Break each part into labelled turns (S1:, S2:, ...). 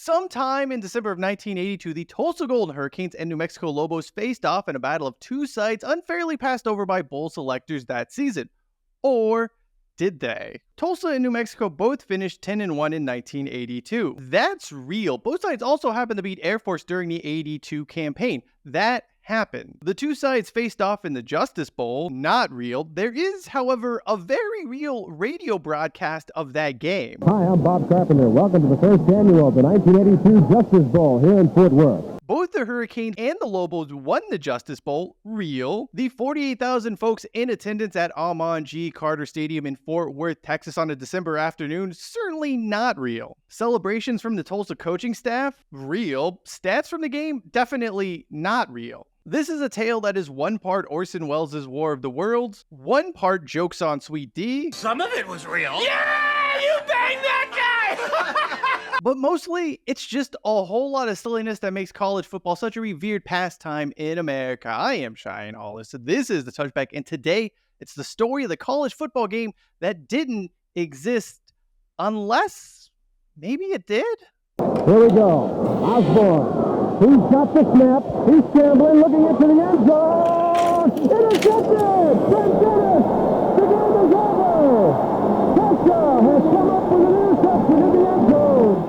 S1: Sometime in December of 1982, the Tulsa Golden Hurricanes and New Mexico Lobos faced off in a battle of two sides unfairly passed over by bowl selectors that season. Or did they? Tulsa and New Mexico both finished 10-1 in 1982. That's real. Both sides also happened to beat Air Force during the 82 campaign. That happened. The two sides faced off in the Justice Bowl. Not real. There is, however, a very real radio broadcast of that game.
S2: Hi, I'm Bob Carpenter. Welcome to the first annual of the 1982 Justice Bowl here in Fort Worth.
S1: Both the Hurricanes and the Lobos won the Justice Bowl. Real. The 48,000 folks in attendance at Amon G. Carter Stadium in Fort Worth, Texas on a December afternoon, certainly not real. Celebrations from the Tulsa coaching staff? Real. Stats from the game? Definitely not real. This is a tale that is one part Orson Welles' War of the Worlds, one part jokes on Sweet D.
S3: Some of it was real. Yeah, you banged that guy!
S1: But mostly, it's just a whole lot of silliness that makes college football such a revered pastime in America. I am Cheyenne Hollis. This is The Touchback, and today, it's the story of the college football game that didn't exist unless maybe it did?
S2: Here we go. Osborne. He's got the snap. He's scrambling, looking into the end zone. Intercepted! Trent Dennis! The game is over! Tulsa has come up with an interception in the end zone.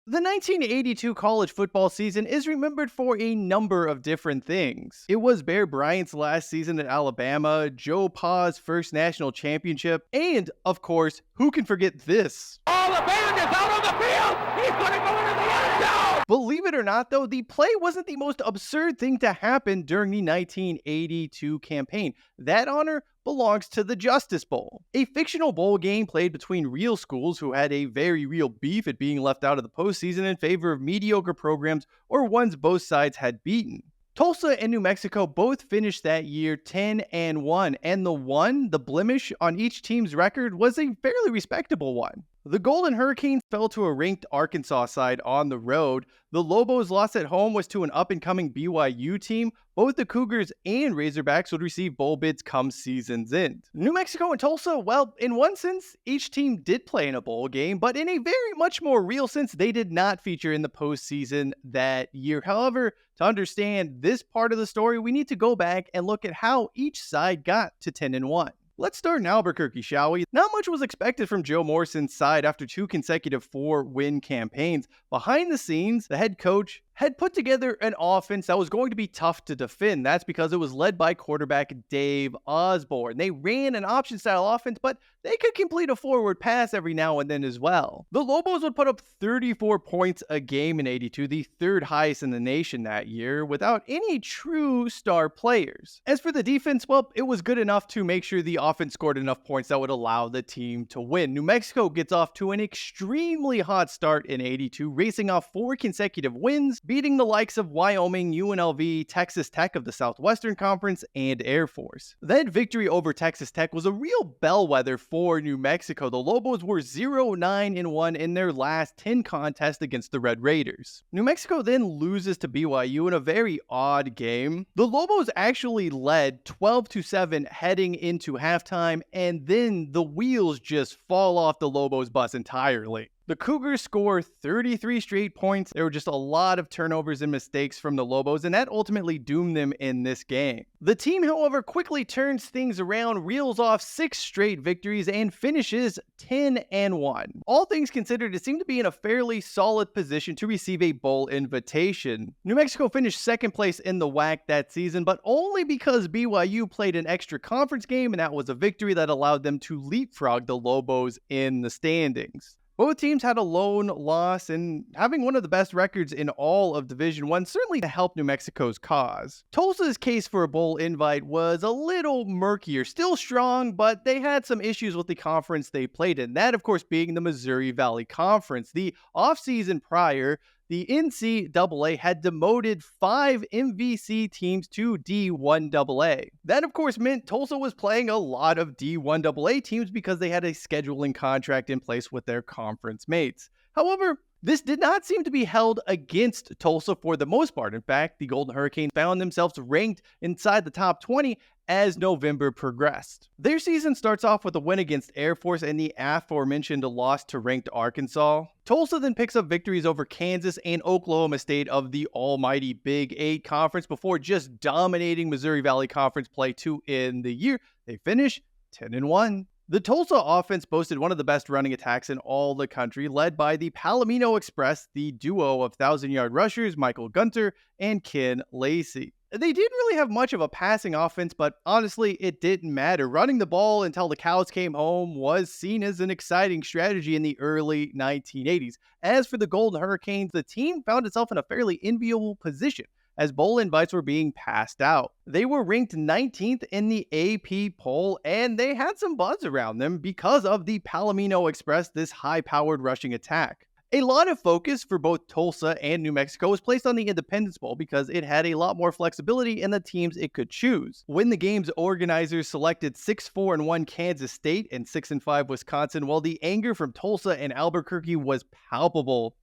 S1: The 1982 college football season is remembered for a number of different things. It was Bear Bryant's last season at Alabama, Joe Pa's first national championship, and, of course, who can forget this?
S3: Alabama is out on the field! He's going to go into the end zone!
S1: Believe it or not, though, the play wasn't the most absurd thing to happen during the 1982 campaign. That honor belongs to the Justice Bowl, a fictional bowl game played between real schools who had a very real beef at being left out of the postseason in favor of mediocre programs or ones both sides had beaten. Tulsa and New Mexico both finished that year 10-1, and the blemish on each team's record was a fairly respectable one. The Golden Hurricanes fell to a ranked Arkansas side on the road. The Lobos' loss at home was to an up-and-coming BYU team. Both the Cougars and Razorbacks would receive bowl bids come season's end. New Mexico and Tulsa, well, in one sense, each team did play in a bowl game, but in a very much more real sense, they did not feature in the postseason that year. However, to understand this part of the story, we need to go back and look at how each side got to 10-1. Let's start in Albuquerque, shall we? Not much was expected from Joe Morrison's side after two consecutive 4-win campaigns. Behind the scenes, the head coach had put together an offense that was going to be tough to defend. That's because it was led by quarterback Dave Osborne. They ran an option-style offense, but they could complete a forward pass every now and then as well. The Lobos would put up 34 points a game in 82, the third highest in the nation that year, without any true star players. As for the defense, well, it was good enough to make sure the offense scored enough points that would allow the team to win. New Mexico gets off to an extremely hot start in 82, racing off 4 consecutive wins, beating the likes of Wyoming, UNLV, Texas Tech of the Southwestern Conference, and Air Force. That victory over Texas Tech was a real bellwether for New Mexico. The Lobos were 0-9-1 in their last 10 contests against the Red Raiders. New Mexico then loses to BYU in a very odd game. The Lobos actually led 12-7 heading into halftime, and then the wheels just fall off the Lobos bus entirely. The Cougars score 33 straight points. There were just a lot of turnovers and mistakes from the Lobos, and that ultimately doomed them in this game. The team, however, quickly turns things around, reels off 6 straight victories, and finishes 10-1. All things considered, it seemed to be in a fairly solid position to receive a bowl invitation. New Mexico finished second place in the WAC that season, but only because BYU played an extra conference game, and that was a victory that allowed them to leapfrog the Lobos in the standings. Both teams had a lone loss, and having one of the best records in all of Division I certainly helped New Mexico's cause. Tulsa's case for a bowl invite was a little murkier, still strong, but they had some issues with the conference they played in. That, of course, being the Missouri Valley Conference. The offseason prior, the NCAA had demoted 5 MVC teams to D1AA. That, of course, meant Tulsa was playing a lot of D1AA teams because they had a scheduling contract in place with their conference mates. However, This did not seem to be held against Tulsa for the most part. In fact, the Golden Hurricanes found themselves ranked inside the top 20 as November progressed. Their season starts off with a win against Air Force and the aforementioned loss to ranked Arkansas. Tulsa then picks up victories over Kansas and Oklahoma State of the almighty Big 8 conference before just dominating Missouri Valley Conference play to end the year. They finish 10-1. The Tulsa offense boasted one of the best running attacks in all the country, led by the Palomino Express, the duo of 1,000-yard rushers Michael Gunter and Ken Lacey. They didn't really have much of a passing offense, but honestly, it didn't matter. Running the ball until the cows came home was seen as an exciting strategy in the early 1980s. As for the Golden Hurricanes, the team found itself in a fairly enviable position as bowl invites were being passed out. They were ranked 19th in the AP poll, and they had some buzz around them because of the Palomino Express, this high-powered rushing attack. A lot of focus for both Tulsa and New Mexico was placed on the Independence Bowl because it had a lot more flexibility in the teams it could choose. When the game's organizers selected 6-4-1 Kansas State and 6-5 Wisconsin, well, the anger from Tulsa and Albuquerque was palpable.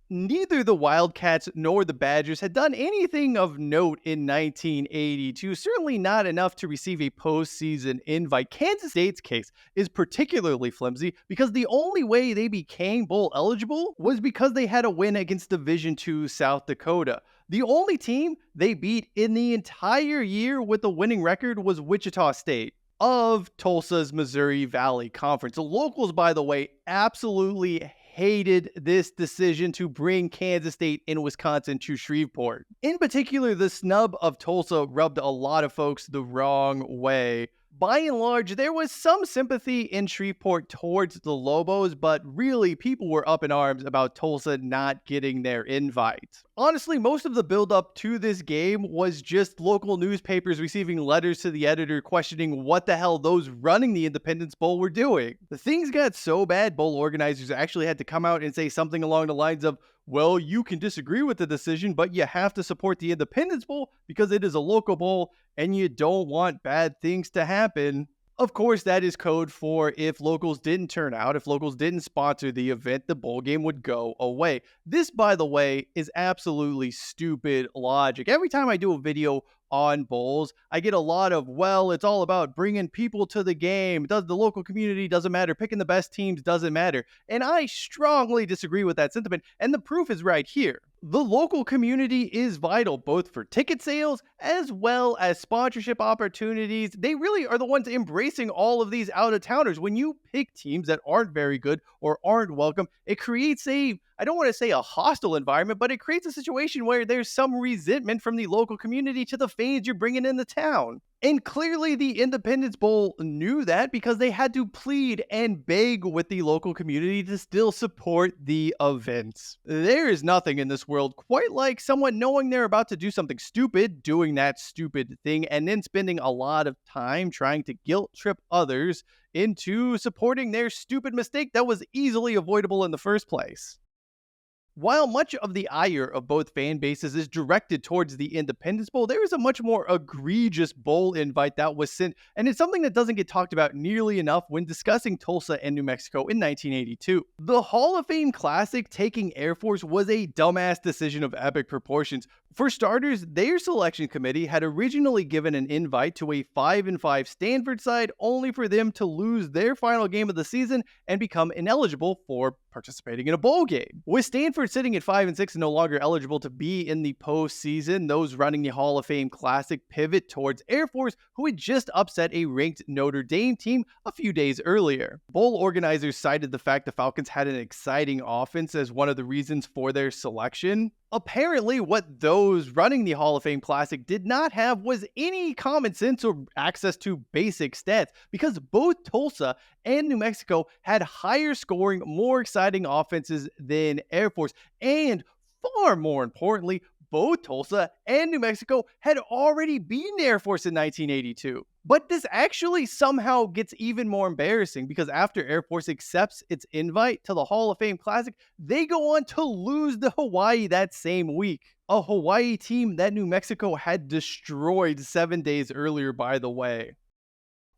S1: Neither the Wildcats nor the Badgers had done anything of note in 1982, certainly not enough to receive a postseason invite. Kansas State's case is particularly flimsy because the only way they became bowl eligible was because they had a win against Division II South Dakota. The only team they beat in the entire year with a winning record was Wichita State of Tulsa's Missouri Valley Conference. The locals, by the way, absolutely hated this decision to bring Kansas State and Wisconsin to Shreveport. In particular, the snub of Tulsa rubbed a lot of folks the wrong way. By and large, there was some sympathy in Shreveport towards the Lobos, but really people were up in arms about Tulsa not getting their invite. Honestly, most of the build-up to this game was just local newspapers receiving letters to the editor questioning what the hell those running the Independence Bowl were doing. The things got so bad, bowl organizers actually had to come out and say something along the lines of, well, you can disagree with the decision, but you have to support the Independence Bowl because it is a local bowl and you don't want bad things to happen. Of course, that is code for if locals didn't turn out, if locals didn't sponsor the event, the bowl game would go away. This, by the way, is absolutely stupid logic. Every time I do a video on bowls, I get a lot of, well, it's all about bringing people to the game. The local community doesn't matter. Picking the best teams doesn't matter. And I strongly disagree with that sentiment. And the proof is right here. The local community is vital, both for ticket sales as well as sponsorship opportunities. They really are the ones embracing all of these out-of-towners. When you pick teams that aren't very good or aren't welcome, it creates I don't want to say a hostile environment, but it creates a situation where there's some resentment from the local community to the fans you're bringing in the town. And clearly the Independence Bowl knew that because they had to plead and beg with the local community to still support the events. There is nothing in this world quite like someone knowing they're about to do something stupid, doing that stupid thing, and then spending a lot of time trying to guilt trip others into supporting their stupid mistake that was easily avoidable in the first place. While much of the ire of both fan bases is directed towards the Independence Bowl, there is a much more egregious bowl invite that was sent, and it's something that doesn't get talked about nearly enough when discussing Tulsa and New Mexico in 1982. The Hall of Fame Classic taking Air Force was a dumbass decision of epic proportions. For starters, their selection committee had originally given an invite to a 5-5 Stanford side only for them to lose their final game of the season and become ineligible for participating in a bowl game. With Stanford sitting at 5-6 and no longer eligible to be in the postseason, those running the Hall of Fame Classic pivot towards Air Force, who had just upset a ranked Notre Dame team a few days earlier. Bowl organizers cited the fact the Falcons had an exciting offense as one of the reasons for their selection. Apparently, what those running the Hall of Fame Classic did not have was any common sense or access to basic stats, because both Tulsa and New Mexico had higher scoring, more exciting offenses than Air Force, and far more importantly, both Tulsa and New Mexico had already beaten Air Force in 1982. But this actually somehow gets even more embarrassing because after Air Force accepts its invite to the Hall of Fame Classic, they go on to lose to Hawaii that same week. A Hawaii team that New Mexico had destroyed 7 days earlier, by the way.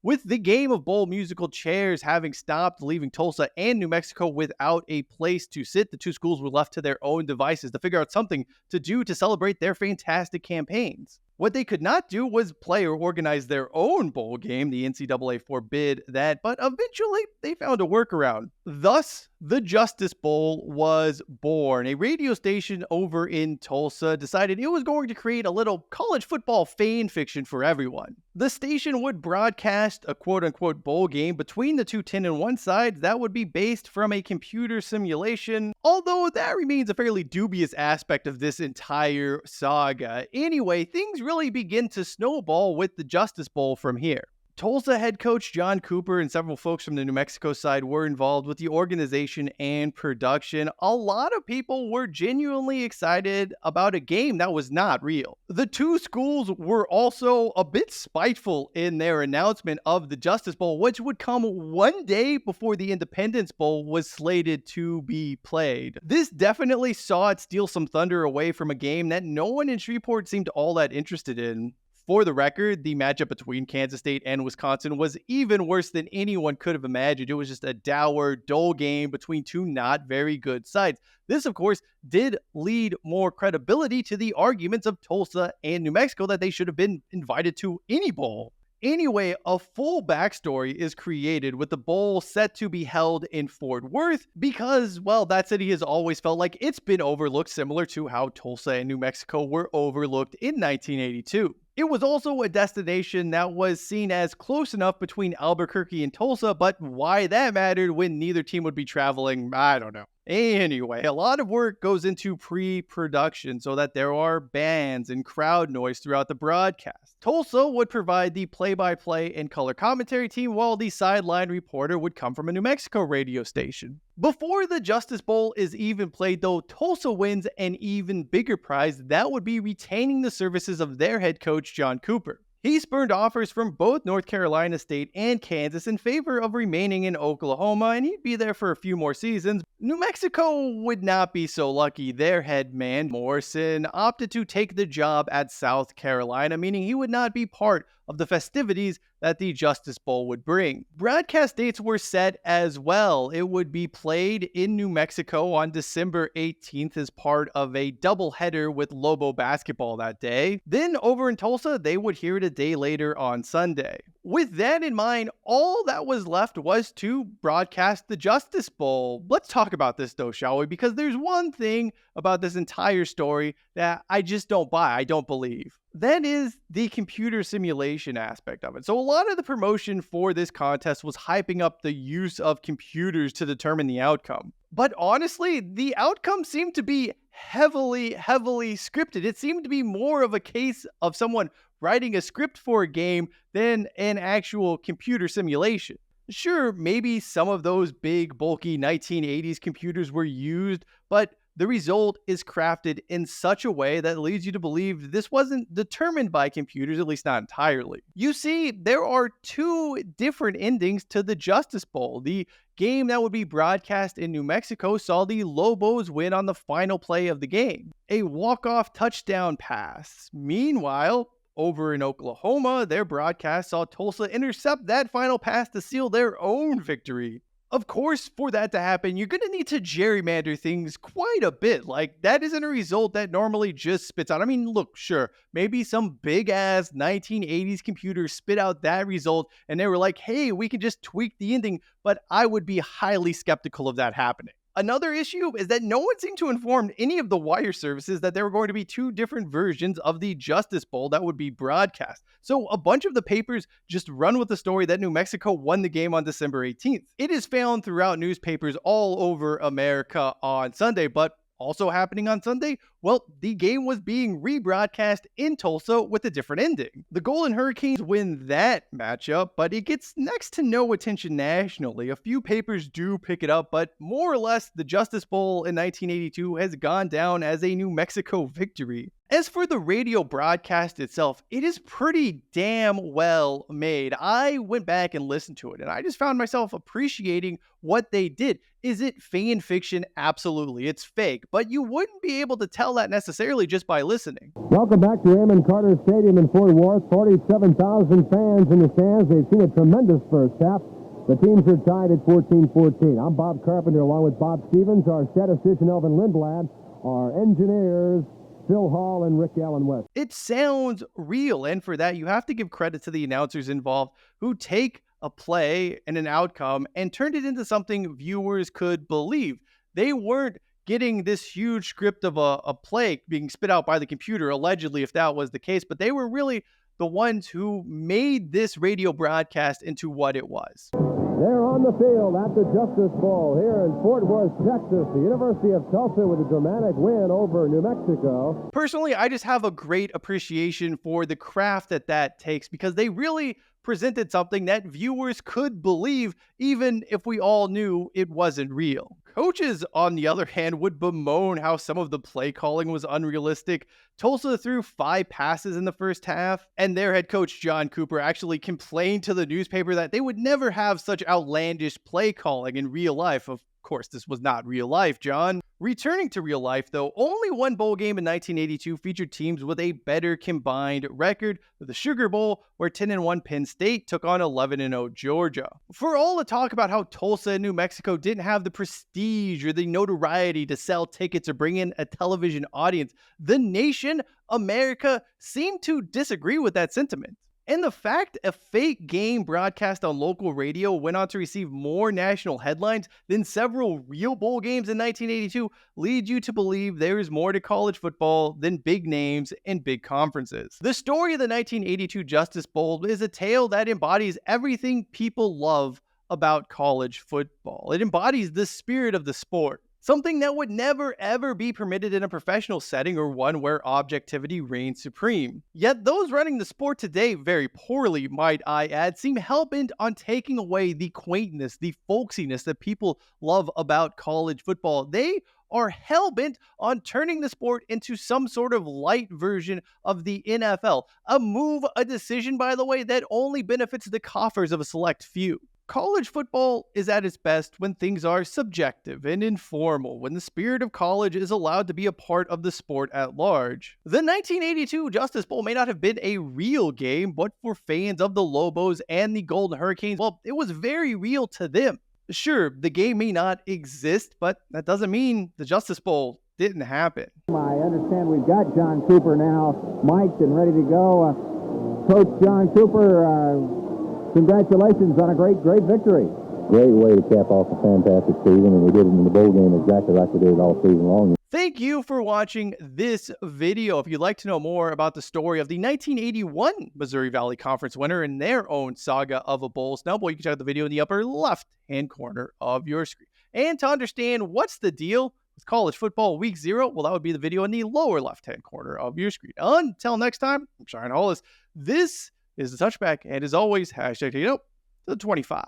S1: With the game of bowl musical chairs having stopped, leaving Tulsa and New Mexico without a place to sit, the two schools were left to their own devices to figure out something to do to celebrate their fantastic campaigns. What they could not do was play or organize their own bowl game. The NCAA forbid that, but eventually they found a workaround. Thus, the Justice Bowl was born. A radio station over in Tulsa decided it was going to create a little college football fan fiction for everyone. The station would broadcast a quote-unquote bowl game between the two 10-1 sides that would be based from a computer simulation, although that remains a fairly dubious aspect of this entire saga. Anyway, things really begin to snowball with the Justice Bowl from here. Tulsa head coach John Cooper and several folks from the New Mexico side were involved with the organization and production. A lot of people were genuinely excited about a game that was not real. The two schools were also a bit spiteful in their announcement of the Justice Bowl, which would come one day before the Independence Bowl was slated to be played. This definitely saw it steal some thunder away from a game that no one in Shreveport seemed all that interested in. For the record, the matchup between Kansas State and Wisconsin was even worse than anyone could have imagined. It was just a dour, dull game between two not very good sides. This, of course, did lead more credibility to the arguments of Tulsa and New Mexico that they should have been invited to any bowl. Anyway, a full backstory is created with the bowl set to be held in Fort Worth because, well, that city has always felt like it's been overlooked, similar to how Tulsa and New Mexico were overlooked in 1982. It was also a destination that was seen as close enough between Albuquerque and Tulsa, but why that mattered when neither team would be traveling, I don't know. Anyway, a lot of work goes into pre-production so that there are bands and crowd noise throughout the broadcast. Tulsa would provide the play-by-play and color commentary team, while the sideline reporter would come from a New Mexico radio station. Before the Justice Bowl is even played, though, Tulsa wins an even bigger prize that would be retaining the services of their head coach, John Cooper. He spurned offers from both North Carolina State and Kansas in favor of remaining in Oklahoma, and he'd be there for a few more seasons. New Mexico would not be so lucky. Their head man, Morrison, opted to take the job at South Carolina, meaning he would not be part of the festivities that the Justice Bowl would bring. Broadcast dates were set as well. It would be played in New Mexico on December 18th as part of a doubleheader with Lobo basketball that day. Then over in Tulsa, they would hear it a day later on Sunday. With that in mind, all that was left was to broadcast the Justice Bowl. Let's talk about this though, shall we? Because there's one thing about this entire story that I just don't buy, I don't believe. That is the computer simulation aspect of it. So a lot of the promotion for this contest was hyping up the use of computers to determine the outcome. But honestly, the outcome seemed to be heavily scripted. It seemed to be more of a case of someone writing a script for a game than an actual computer simulation. Sure, maybe some of those big, bulky 1980s computers were used, but the result is crafted in such a way that leads you to believe this wasn't determined by computers, at least not entirely. You see, there are two different endings to the Justice Bowl. The game that would be broadcast in New Mexico saw the Lobos win on the final play of the game, a walk-off touchdown pass. Meanwhile, over in Oklahoma, their broadcast saw Tulsa intercept that final pass to seal their own victory. Of course, for that to happen, you're going to need to gerrymander things quite a bit. Like, that isn't a result that normally just spits out. I mean, look, sure, maybe some big-ass 1980s computer spit out that result, and they were like, hey, we can just tweak the ending, but I would be highly skeptical of that happening. Another issue is that no one seemed to inform any of the wire services that there were going to be two different versions of the Justice Bowl that would be broadcast. So a bunch of the papers just run with the story that New Mexico won the game on December 18th. It is found throughout newspapers all over America on Sunday, but also happening on Sunday, well, the game was being rebroadcast in Tulsa with a different ending. The Golden Hurricanes win that matchup, but it gets next to no attention nationally. A few papers do pick it up, but more or less, the Justice Bowl in 1982 has gone down as a New Mexico victory. As for the radio broadcast itself, it is pretty damn well made. I went back and listened to it, and I just found myself appreciating what they did. Is it fan fiction? Absolutely. It's fake, but you wouldn't be able to tell that necessarily just by listening.
S2: Welcome back to Amon Carter Stadium in Fort Worth. 47,000 fans in the stands. They've seen a tremendous first half. The teams are tied at 14-14. I'm Bob Carpenter along with Bob Stevens, our statistician Elvin Lindblad, our engineers Phil Hall and Rick Allen West.
S1: It sounds real, and for that, you have to give credit to the announcers involved who take a play and an outcome and turned it into something viewers could believe. They weren't getting this huge script of a play being spit out by the computer, allegedly, if that was the case, but they were really the ones who made this radio broadcast into what it was.
S2: They're on the field at the Justice Bowl here in Fort Worth, Texas. The University of Tulsa with a dramatic win over New Mexico.
S1: Personally, I just have a great appreciation for the craft that takes, because they really presented something that viewers could believe, even if we all knew it wasn't real. Coaches, on the other hand, would bemoan how some of the play calling was unrealistic. Tulsa threw 5 passes in the first half, and their head coach, John Cooper, actually complained to the newspaper that they would never have such outlandish play calling in real life. Of course, this was not real life, John. Returning to real life, though, only one bowl game in 1982 featured teams with a better combined record, the Sugar Bowl, where 10-1 Penn State took on 11-0 Georgia. For all the talk about how Tulsa and New Mexico didn't have the prestige or the notoriety to sell tickets or bring in a television audience, the nation, America, seemed to disagree with that sentiment. And the fact a fake game broadcast on local radio went on to receive more national headlines than several real bowl games in 1982 lead you to believe there is more to college football than big names and big conferences. The story of the 1982 Justice Bowl is a tale that embodies everything people love about college football. It embodies the spirit of the sport. Something that would never ever be permitted in a professional setting or one where objectivity reigns supreme. Yet those running the sport today, very poorly might I add, seem hell-bent on taking away the quaintness, the folksiness that people love about college football. They are hell-bent on turning the sport into some sort of light version of the NFL. A decision, by the way, that only benefits the coffers of a select few. College football is at its best when things are subjective and informal, when the spirit of college is allowed to be a part of the sport at large. The 1982 Justice Bowl may not have been a real game, but for fans of the Lobos and the Golden Hurricanes, well, it was very real to them. Sure, the game may not exist, but that doesn't mean the Justice Bowl didn't happen.
S2: I understand we've got John Cooper now mic'd and ready to go. Coach John Cooper, congratulations on a great victory.
S4: Great way to cap off a fantastic season, and we did it in the bowl game exactly like we did it all season long.
S1: Thank you for watching this video. If you'd like to know more about the story of the 1981 Missouri Valley Conference winner and their own saga of a bowl snowball, you can check out the video in the upper left-hand corner of your screen. And to understand what's the deal with college football week 0, well, that would be the video in the lower left-hand corner of your screen. Until next time, I'm Ryan Hollis. This is the Touchback, and as always, hashtag take it up to the 25.